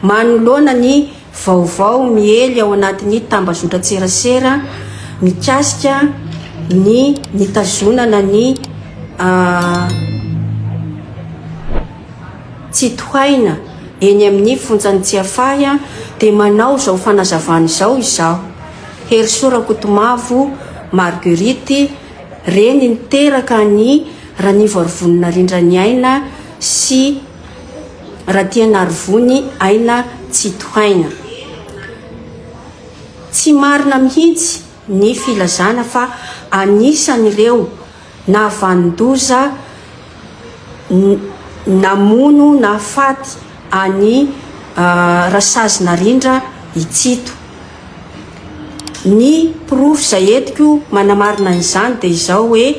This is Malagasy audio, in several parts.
manoloana ny vaovao miely ao anatin'ny tambazotra tserasera mikasika ny nitazonana ny tsitohaina eny amin'ny fonjany tsiafay dia manao zao fanazavany zao izaho. Herisora Kotomavo Marguerite reny niteraka ny Ranivo Arivonina Rindrany Aina sy Ratiana Arivony Aina Tsitohaina. Tsy marina mihitsy ny filazana fa anisan'ireo navandoza namono nafaty any Rasazy Narindra Itsito. Ny proof zay etiko manamarina an'izany dia izao hoe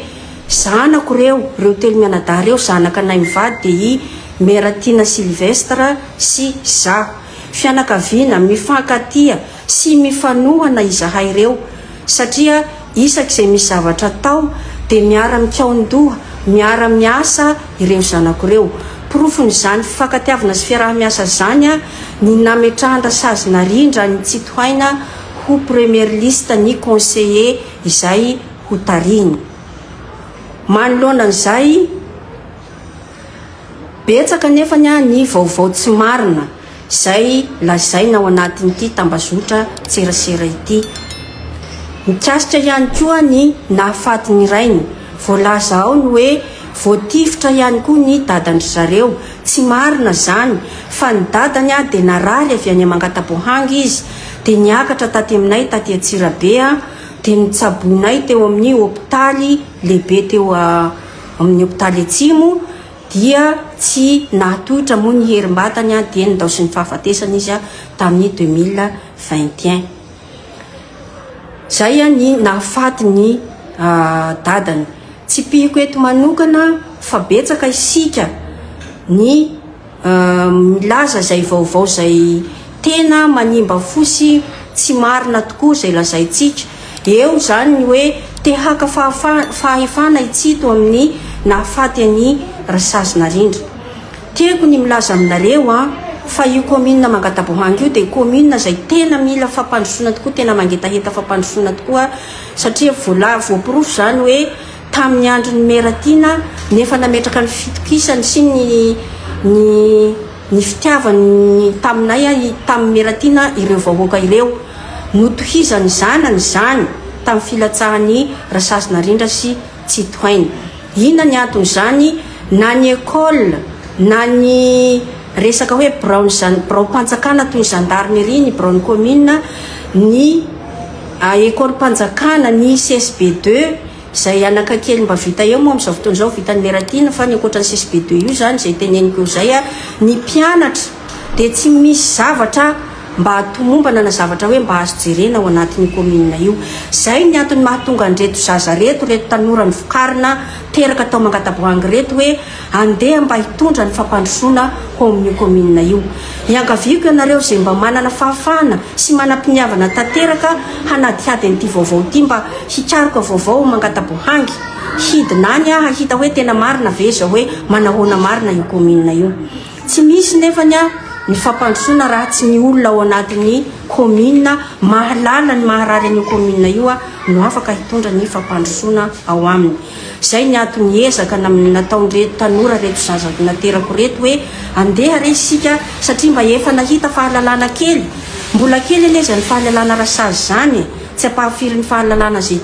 zanako reo telo mianadahy reo zanaka anay mivady dia i Meratina Sylvestre sy zaho. Fianakaviana mifankatia sy mifanohana izahay reo satria isak'izay misy zavatra atao dia miara mikaondoha miara miasa ireo zanako reo. Profon'izany fifankatiavana sy fiarah-miasa zany ny nametrahana Rasazy Narindra ny Tsitohaina ho première liste ny conseiller izay ho tariny. Manoloana an'izay betsaka nefany ny vaovao tsy marina izay lazaina ao anatin'ity tambazotra tserasera ity. Mikasika ihany koa ny nahafaty ny rainy, voalaza ao ny hoe voatifitra ihany koa ny dadany zareo. Tsy marina zany fa ny dadany dia narary avy any Mangatabohangy izy dia niakatra taty aminay taty Antsirabe dia nitsaboinay teo amin'ny hôpitaly lehibe teo amin'ny hôpitaly Atsimo dia tsy nahatohitra moa ny herim-batany dia nindao sy ny fahafatesana izy tamin'ny 2021. Zay ny nahafaty ny dadany. Tsy pihiko eto manokana fa betsaka isika ny milaza zay vaovao zay tena manimba fosy tsy marina tokoa zay lazaitsika. Eo zany ny hoe te haka fahefana Itsito amin'ny nahafaty any Rasazy Narindra. Tiako ny milaza aminareo fa io commune Mangatabohangy io dia commune zay tena mila fampandrosoana tokoa, tena mangetaheta fampandrosoana tokoa satria voaporofo zany hoe tamin'ny andron'ny Meratina nefa nametraka ny fitokisany sy ny fitiavany taminay tamin'ny Meratina ireo vahoaka ireo notohizany zanany zany tamin'ny filatsahan'ny Rasazy Narindra sy Tsitohaina. Ina ny anton'izany na ny école na ny resaka hoe Braon-Panjakana toy ny gendarmerie ny Braon commune ny école Panjakana ny CSB2 zay anakakely mba vita eo moa amin'izao fotoana izao vitan'ny Meratina fa ny ankoatra ny CSB2 io zany zay teneniko zay ny mpianatra dia tsy misy zavatra mba hatomombana na zavatra hoe mba azo jerena ao anatin'ny commune io. Zay ny antony mahatonga an'reto zaza reto tanora ny vokarina teraka tao Mangatabohangy reto hoe andeha mba hitondra ny fampandrosoana ho amin'io commune io. Iangaviako ianareo zay mba manana fahafahana sy manam-piniavana tanteraka hanadihady an'ity vaovao ity mba hikaroka vaovao Mangatabohangy hidinany hahita hoe tena marina ve zao hoe manahoana marina io commune io. Tsy misy nefany ny fampandrosoana raha tsy ny olona ao anatin'ny commune mahalala ny maharary an'io commune io no afaka hitondra ny fampandrosoana ao aminy. Zay ny antony ezaka nataon'reto tanora reto zaza naterako reto hoe andeha re isika satria mba efa nahita fahalalana kely, mbola kely ane zany fahalalana Rasazy zany tsy ampahafiry ny fahalalana zay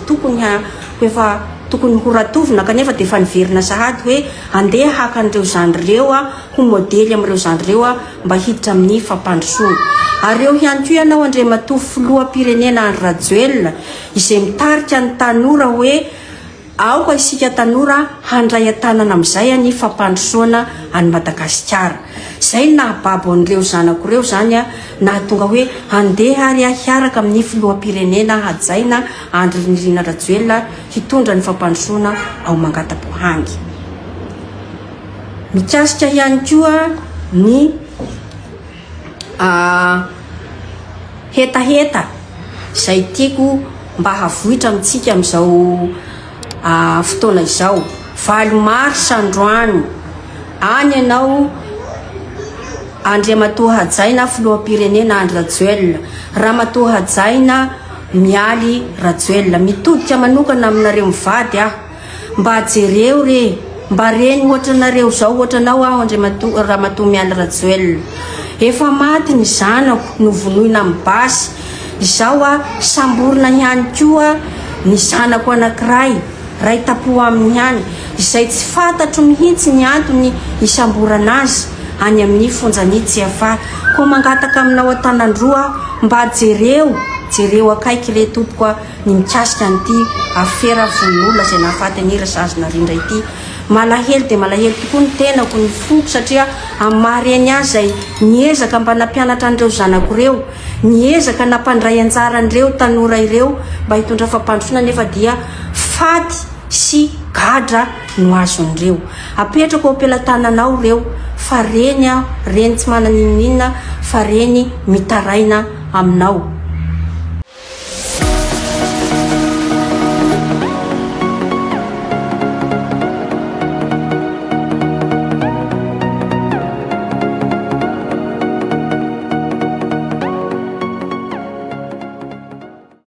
tokony ho ratovina kanefa dia efa niverina sahady hoe andeha haka an'ireo zandreo ho modely amin'ireo zandreo mba hiditra amin'ny fampandrosoana. Ary eo ihany koa ianao Andriamatoa filoham-pirenena Andry Rajoelina izay mitarika ny tanora hoe aoka isika tanora handray antanana amin'izay ny fampandrosoana any Madagasikara. Zay nahababo an'ireo zanako reo zany nahatonga hoe andeha ary hiaraka amin'ny filoham-pirenena hajaina Andry Nirina Rajoelina hitondra ny fampandrosoana ao Mangatabohangy. Mikasika ihany koa ny hetaheta zay tiako mba havohitra amintsika amin'izao fotoana izao. Valomary Sandroany any ianao Andriamatoa Hajaina filoham-pirenena Andry Rajoelina, Ramatoa Hajaina Mialy Rajoelina. Mitodika manokana aminareo mivady aho mba jereo re, mba reny ohatranareo zao, ohatranao aho Ramatoa Mialy Rajoelina. Efa maty ny zanako novonoina amin'ny basy, izao samborina ihany koa ny zanako anankiray ray tapo amin'ny hany, izay tsy fantatro mihitsy ny antony isamborana azy any amin'ny fonjanitsy afa. Koa mangataka aminao Antanandroa mba jereo akaiky le tompoko ny mikasika an'ity afera volon'olona zay nahafaty ny Rasasinarindrana ity. Malahelo de malahelo tokoa ny tenako ny foko, satria amin'ny mahareny azy zay niezaka mba nampianatra an'ireo zanako reo, niezaka nampandray anjara an'ireo tanora ireo mba hitondra fampandrosoana, nefa dia faty sy gadra no azon'ireo. Apetrako ampelantananao reo fa reny tsy manana inona fa reny mitaraina aminao.